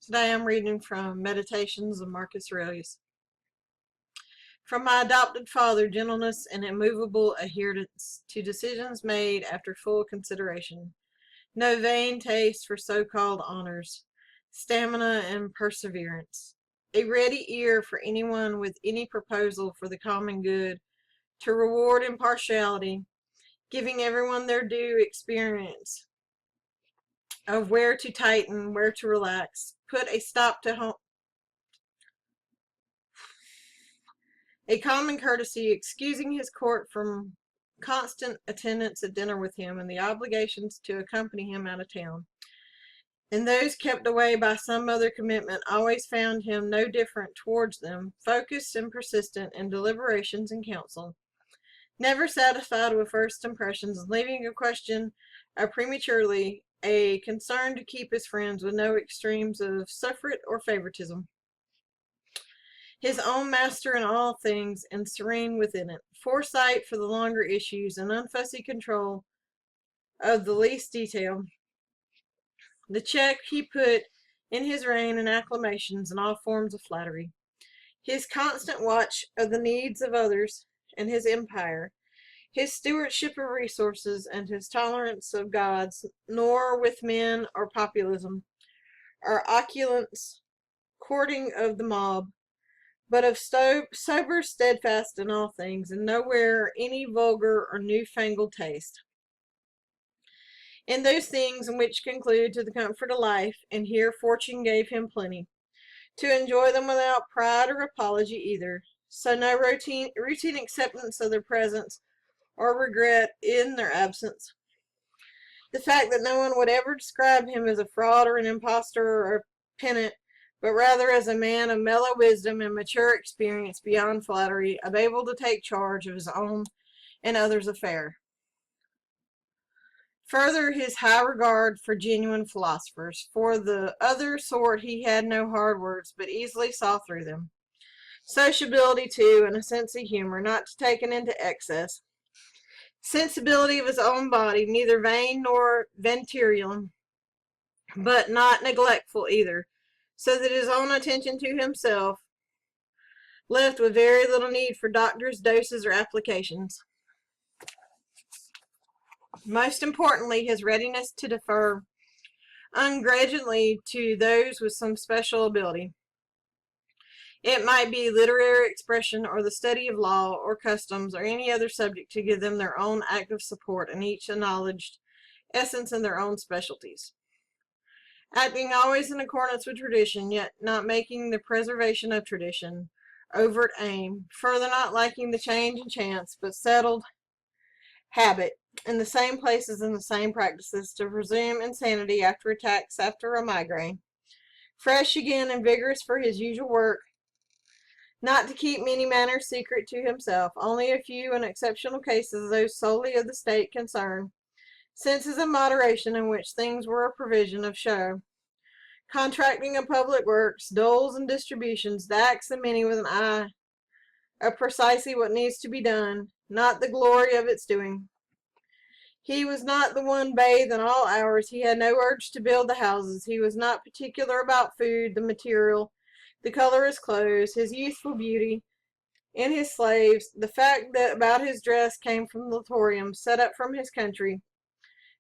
Today I'm reading from Meditations of Marcus Aurelius. From my adopted father, gentleness and immovable adherence to decisions made after full consideration. No vain taste for so-called honors, stamina and perseverance. A ready ear for anyone with any proposal for the common good, to reward impartiality, giving everyone their due experience of where to tighten, where to relax, put a stop to a common courtesy, excusing his court from constant attendance at dinner with him and the obligations to accompany him out of town. And those kept away by some other commitment always found him no different towards them, focused and persistent in deliberations and counsel, never satisfied with first impressions, and leaving a question prematurely, a concern to keep his friends with no extremes of suffrage or favoritism. His own master in all things and serene within it, foresight for the longer issues and unfussy control of the least detail. The check he put in his reign and acclamations and all forms of flattery. His constant watch of the needs of others and his empire, his stewardship of resources and his tolerance of gods, nor with men or populism, or opulence, courting of the mob, but of sober steadfast in all things, and nowhere any vulgar or newfangled taste. In those things in which conclude to the comfort of life, and here fortune gave him plenty, to enjoy them without pride or apology either, so no routine acceptance of their presence or regret in their absence. The fact that no one would ever describe him as a fraud or an impostor or a pedant, but rather as a man of mellow wisdom and mature experience beyond flattery, of able to take charge of his own and others' affair. Further, his high regard for genuine philosophers. For the other sort he had no hard words, but easily saw through them. Sociability, too, and a sense of humor, not taken into excess. Sensibility of his own body, neither vain nor ventriloquial, but not neglectful either, so that his own attention to himself left with very little need for doctors' doses or applications. Most importantly, his readiness to defer ungrudgingly to those with some special ability. It might be literary expression or the study of law or customs or any other subject, to give them their own active support and each acknowledged essence in their own specialties. Acting always in accordance with tradition, yet not making the preservation of tradition overt aim, further not liking the change and chance, but settled habit, in the same places and the same practices, to presume insanity after attacks after a migraine, fresh again and vigorous for his usual work, not to keep many matters secret to himself, only a few and exceptional cases, those solely of the state concern, senses of moderation in which things were a provision of show, contracting of public works, doles and distributions, the acts of many with an eye of precisely what needs to be done, not the glory of its doing. He was not the one bathed in all hours. He had no urge to build the houses. He was not particular about food, the material, the color of his clothes, his youthful beauty, and his slaves. The fact that about his dress came from the latorium, set up from his country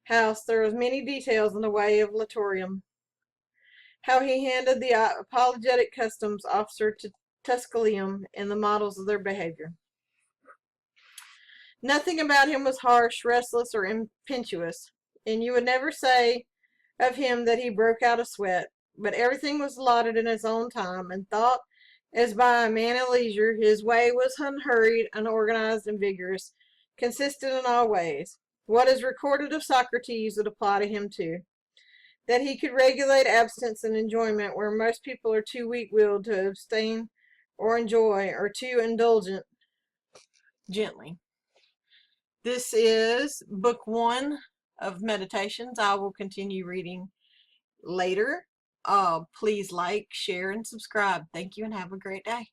house. There was many details in the way of latorium. How he handed the apologetic customs officer to Tusculum in the models of their behavior. Nothing about him was harsh, restless, or impetuous, and you would never say of him that he broke out a sweat, but everything was allotted in his own time, and thought as by a man at leisure. His way was unhurried, unorganized, and vigorous, consistent in all ways. What is recorded of Socrates would apply to him too, that he could regulate abstinence and enjoyment where most people are too weak-willed to abstain or enjoy, or too indulgent gently. This is book 1 of Meditations. I will continue reading later. Please like, share, and subscribe. Thank you and have a great day.